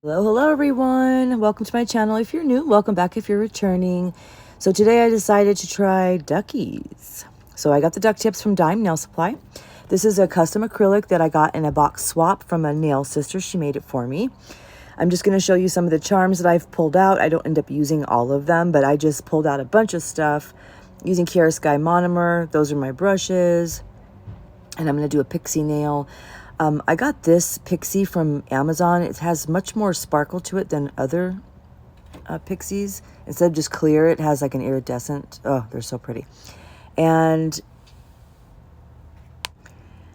Hello everyone. Welcome to my channel. If you're new, welcome back if you're returning. So today I decided to try Duckies. So I got the duck tips from Dime Nail Supply. This is a custom acrylic that I got in a box swap from a nail sister. She made it for me. I'm just going to show you some of the charms that I've pulled out. I don't end up using all of them, but I just pulled out a bunch of stuff using Kiara Sky monomer. Those are my brushes. And I'm going to do a pixie nail. I got this pixie from Amazon. It has much more sparkle to it than other pixies. Instead of just clear, it has like an iridescent. Oh, they're so pretty. And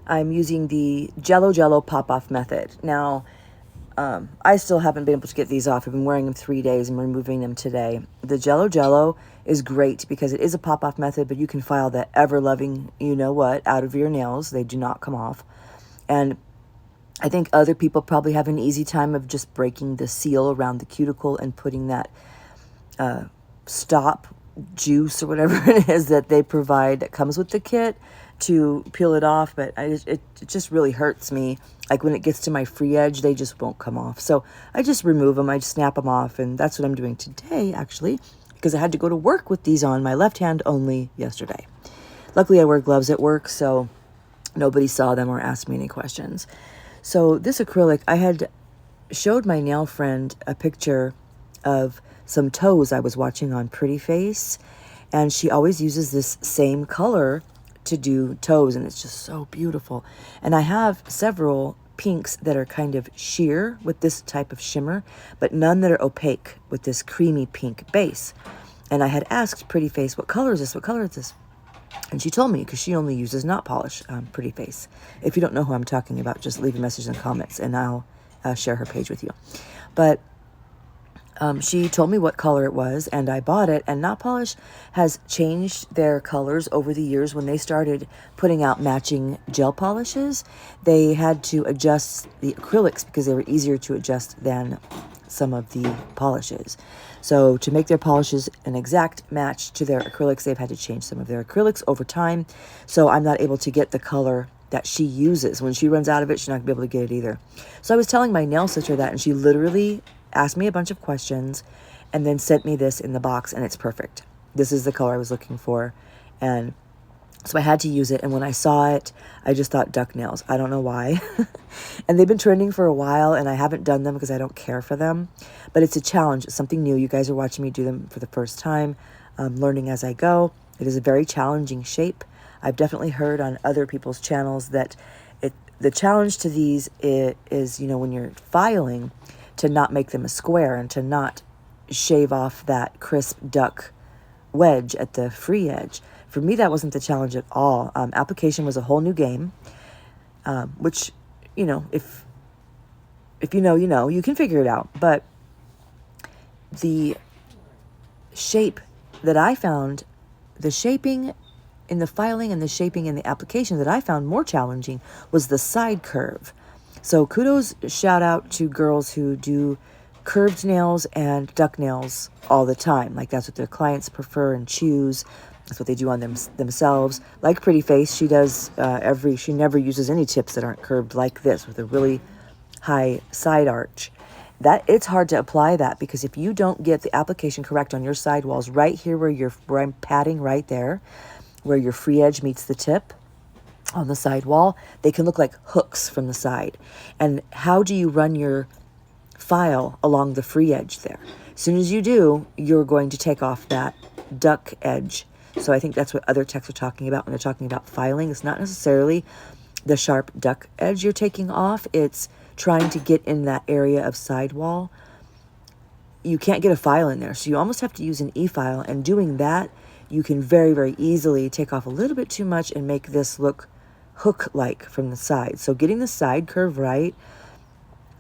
I'm using the Jello pop-off method. Now, I still haven't been able to get these off. I've been wearing them 3 days and removing them today. The Jello is great because it is a pop-off method, but you can file that ever-loving you-know-what out of your nails. They do not come off. And I think other people probably have an easy time of just breaking the seal around the cuticle and putting that stop juice or whatever it is that they provide that comes with the kit to peel it off. But it just really hurts me. Like when it gets to my free edge, they just won't come off. So I just remove them. I just snap them off. And that's what I'm doing today, actually, because I had to go to work with these on my left hand only yesterday. Luckily, I wear gloves at work, so nobody saw them or asked me any questions. So this acrylic, I had showed my nail friend a picture of some toes I was watching on Pretty Face, and she always uses this same color to do toes, and it's just so beautiful. And I have several pinks that are kind of sheer with this type of shimmer, but none that are opaque with this creamy pink base. And I had asked Pretty Face, what color is this? What color is this? And she told me, because she only uses Not Polish Pretty Face. If you don't know who I'm talking about, just leave a message in the comments and I'll share her page with you. But she told me what color it was, and I bought it. And Not Polish has changed their colors over the years. When they started putting out matching gel polishes, they had to adjust the acrylics because they were easier to adjust than some of the polishes. So to make their polishes an exact match to their acrylics, they've had to change some of their acrylics over time. So I'm not able to get the color that she uses. When she runs out of it, she's not going to be able to get it either. So I was telling my nail sister that, and she literally asked me a bunch of questions and then sent me this in the box, and it's perfect. This is the color I was looking for. And so I had to use it, and when I saw it, I just thought duck nails. I don't know why. And they've been trending for a while, and I haven't done them because I don't care for them. But it's a challenge. It's something new. You guys are watching me do them for the first time, learning as I go. It is a very challenging shape. I've definitely heard on other people's channels that the challenge to these is, when you're filing, to not make them a square and to not shave off that crisp duck wedge at the free edge. For me, that wasn't the challenge at all. Application was a whole new game, which, if you know, you can figure it out. But the shape that I found, the shaping in the filing and the shaping in the application that I found more challenging was the side curve. So kudos, shout out to girls who do curved nails and duck nails all the time. Like that's what their clients prefer and choose. That's what they do on themselves. Like Pretty Face, she does she never uses any tips that aren't curved like this with a really high side arch. That it's hard to apply that because if you don't get the application correct on your sidewalls, right here where I'm patting right there, where your free edge meets the tip on the sidewall, they can look like hooks from the side. And how do you run your file along the free edge there? As soon as you do, you're going to take off that duck edge. So I think that's what other techs are talking about when they're talking about filing. It's not necessarily the sharp duck edge you're taking off. It's trying to get in that area of sidewall. You can't get a file in there. So you almost have to use an e-file. And doing that, you can very, very easily take off a little bit too much and make this look hook-like from the side. So getting the side curve right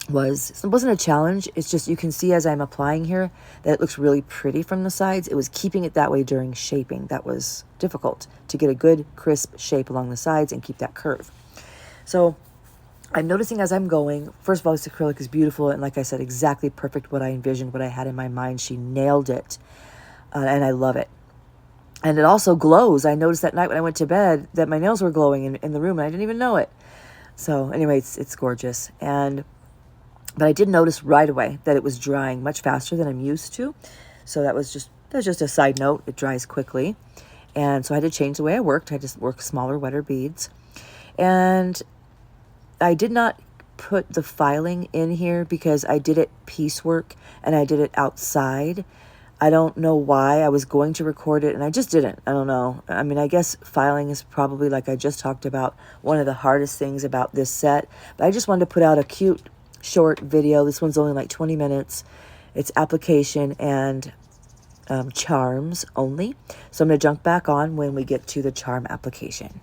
wasn't a challenge. It's just you can see as I'm applying here that it looks really pretty from the sides. It was keeping it that way during shaping that was difficult, to get a good crisp shape along the sides and keep that curve. So I'm noticing as I'm going, first of all, this acrylic is beautiful, and like I said, exactly perfect what I envisioned, what I had in my mind. She nailed it, and I love it. And it also glows. I noticed that night when I went to bed that my nails were glowing in the room, and I didn't even know it. So anyway, it's gorgeous. And But I did notice right away that it was drying much faster than I'm used to. So that was just a side note. It dries quickly. And so I had to change the way I worked. I just work smaller, wetter beads. And I did not put the filing in here because I did it piecework and I did it outside. I don't know why. I was going to record it and I just didn't. I don't know. I mean, I guess filing is probably, like I just talked about, one of the hardest things about this set. But I just wanted to put out a cute short video. This one's only like 20 minutes. It's application and charms only. So I'm going to jump back on when we get to the charm application.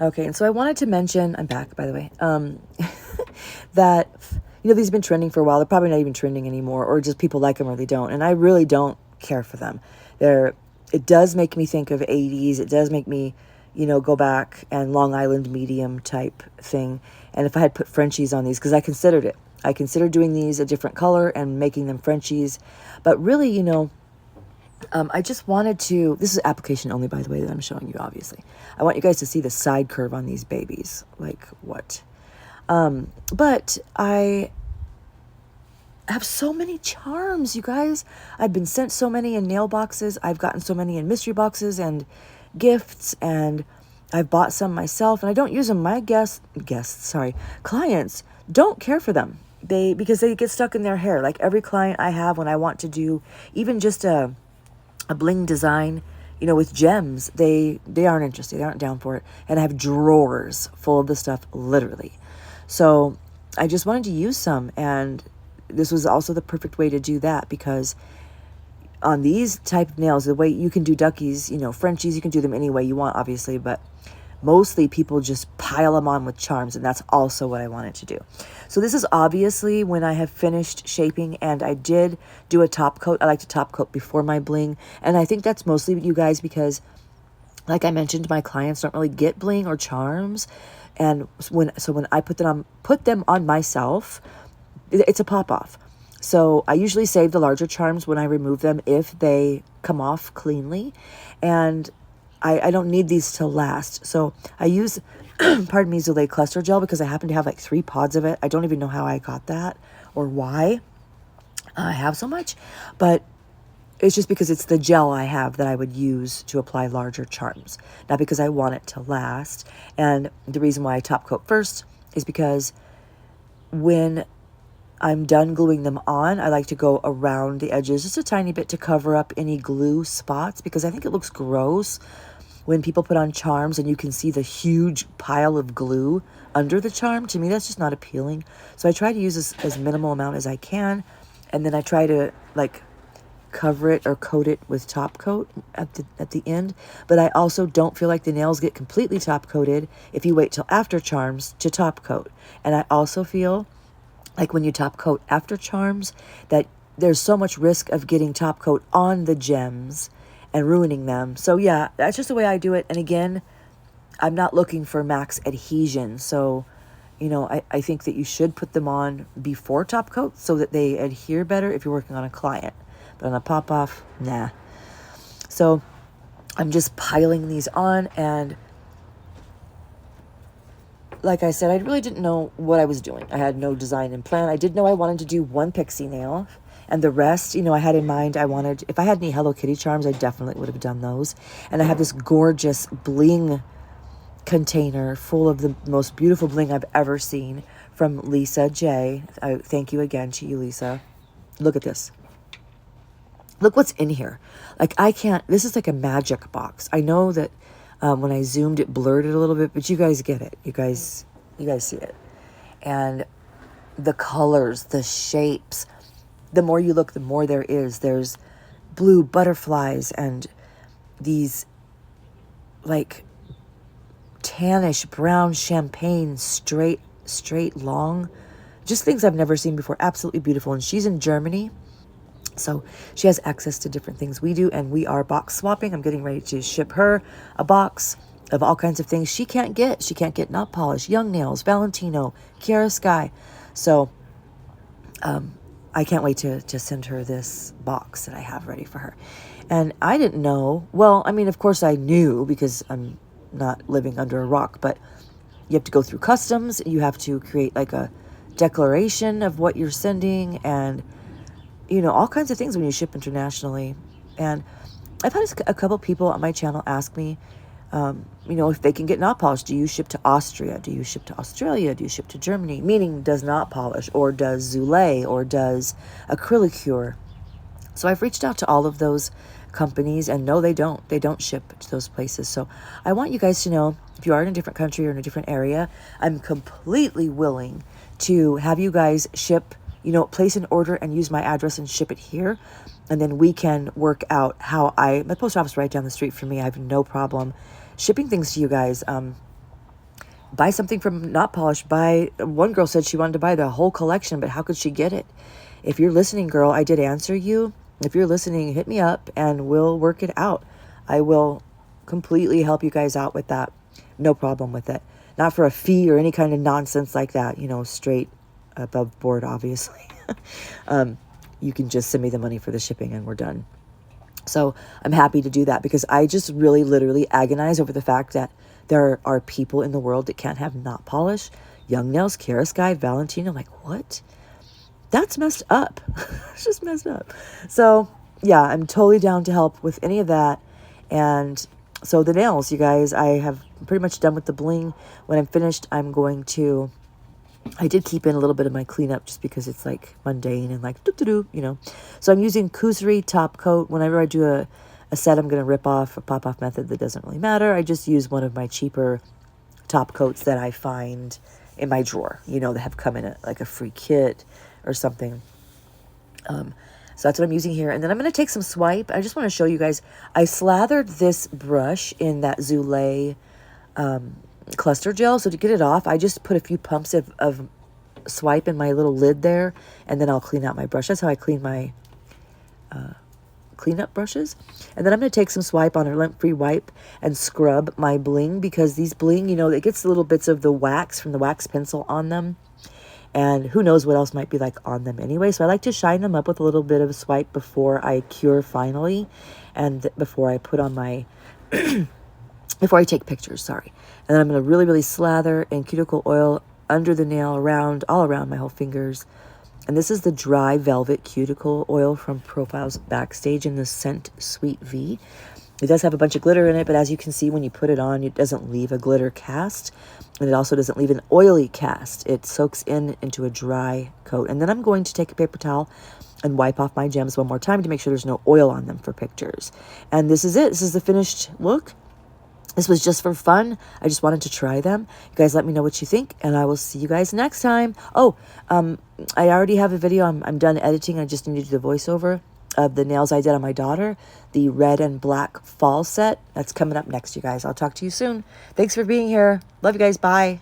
Okay, and so I wanted to mention, I'm back, by the way, that, these have been trending for a while. They're probably not even trending anymore, or just people like them or they don't. And I really don't care for them. It does make me think of 80s. It does make me, go back and Long Island medium type thing. And if I had put Frenchies on these, because I considered it. I considered doing these a different color and making them Frenchies. But really, I just wanted to, this is application only, by the way, that I'm showing you, obviously. I want you guys to see the side curve on these babies. Like, what? But I have so many charms, you guys. I've been sent so many in nail boxes. I've gotten so many in mystery boxes and gifts, and I've bought some myself, and I don't use them. My clients don't care for them. Because they get stuck in their hair. Like every client I have, when I want to do even just a bling design, with gems, they aren't interested. They aren't down for it. And I have drawers full of the stuff, literally. So I just wanted to use some, and this was also the perfect way to do that, because on these type of nails, the way you can do Duckies, Frenchies, you can do them any way you want, obviously, but mostly people just pile them on with charms, and that's also what I wanted to do. So this is obviously when I have finished shaping, and I did do a top coat. I like to top coat before my bling, and I think that's mostly you guys because, like I mentioned, my clients don't really get bling or charms, and when I put them on myself, it's a pop off. So I usually save the larger charms when I remove them if they come off cleanly, and I don't need these to last. So I use, pardon me, Zulay cluster gel because I happen to have like 3 pods of it. I don't even know how I got that or why I have so much, but it's just because it's the gel I have that I would use to apply larger charms, not because I want it to last. And the reason why I top coat first is because when I'm done gluing them on, I like to go around the edges just a tiny bit to cover up any glue spots, because I think it looks gross when people put on charms and you can see the huge pile of glue under the charm. To me, that's just not appealing. So I try to use as minimal amount as I can, and then I try to like cover it or coat it with top coat at the end. But I also don't feel like the nails get completely top coated if you wait till after charms to top coat. And I also feel like when you top coat after charms, that there's so much risk of getting top coat on the gems and ruining them. So yeah, that's just the way I do it. And again, I'm not looking for max adhesion. So, I think that you should put them on before top coat so that they adhere better if you're working on a client. But on a pop off, nah. So I'm just piling these on, and like I said, I really didn't know what I was doing. I had no design and plan. I did know I wanted to do one pixie nail, and the rest, I had in mind, if I had any Hello Kitty charms, I definitely would have done those. And I have this gorgeous bling container full of the most beautiful bling I've ever seen from Lisa J. Thank you again to you, Lisa. Look at this. Look what's in here. Like, this is like a magic box. I know that when I zoomed, it blurred it a little bit, but you guys get it. You guys see it. And the colors, the shapes, the more you look, the more there is. There's blue butterflies and these like tannish brown champagne, straight, long, just things I've never seen before. Absolutely beautiful. And she's in Germany, so she has access to different things we do, and we are box swapping. I'm getting ready to ship her a box of all kinds of things she can't get. She can't get nail polish, Young Nails, Valentino, Kiara Sky. So I can't wait to send her this box that I have ready for her. And I didn't know, well, I mean, of course I knew because I'm not living under a rock, but you have to go through customs. You have to create like a declaration of what you're sending, and all kinds of things when you ship internationally. And I've had a couple people on my channel ask me, if they can get knot polish. Do you ship to Austria? Do you ship to Australia? Do you ship to Germany? Meaning, does knot polish, or does Zulay, or does Acrylicure? So I've reached out to all of those companies, and no, they don't. They don't ship to those places. So I want you guys to know, if you are in a different country or in a different area, I'm completely willing to have you guys ship, place an order and use my address and ship it here. And then we can work out how my post office right down the street from me. I have no problem shipping things to you guys. buy something from Not Polished. Buy, one girl said she wanted to buy the whole collection, but how could she get it? If you're listening, girl, I did answer you. If you're listening, hit me up and we'll work it out. I will completely help you guys out with that. No problem with it. Not for a fee or any kind of nonsense like that, you know, straight above board, obviously. You can just send me the money for the shipping and we're done. So I'm happy to do that because I just really literally agonize over the fact that there are people in the world that can't have Not Polish, Young Nails, Kara Sky, Valentino. Like, what? That's messed up. It's just messed up. So yeah, I'm totally down to help with any of that. And so the nails, you guys, I have pretty much done with the bling. When I'm finished, I'm going to, I did keep in a little bit of my cleanup just because it's like mundane and like doo-doo-doo, you know. So I'm using Kuzri top coat. Whenever I do a set I'm going to rip off, a pop-off method that doesn't really matter. I just use one of my cheaper top coats that I find in my drawer, you know, that have come in like a free kit or something. So that's what I'm using here. And then I'm going to take some swipe. I just want to show you guys. I slathered this brush in that Zulay cluster gel. So to get it off, I just put a few pumps of swipe in my little lid there. And then I'll clean out my brush. That's how I clean my cleanup brushes. And then I'm going to take some swipe on a lint-free wipe and scrub my bling. Because these bling, you know, it gets little bits of the wax from the wax pencil on them. And who knows what else might be like on them anyway. So I like to shine them up with a little bit of a swipe before I cure finally. And before I put on my, before I take pictures, sorry. And then I'm going to really, really slather in cuticle oil under the nail, around, all around my whole fingers. And this is the Dry Velvet Cuticle Oil from Profiles Backstage in the scent Sweet V. It does have a bunch of glitter in it, but as you can see, when you put it on, it doesn't leave a glitter cast. And it also doesn't leave an oily cast. It soaks into a dry coat. And then I'm going to take a paper towel and wipe off my gems one more time to make sure there's no oil on them for pictures. And this is it. This is the finished look. This was just for fun. I just wanted to try them. You guys let me know what you think, and I will see you guys next time. Oh, I already have a video. I'm done editing. I just need to do the voiceover of the nails I did on my daughter, the red and black fall set. That's coming up next, you guys. I'll talk to you soon. Thanks for being here. Love you guys. Bye.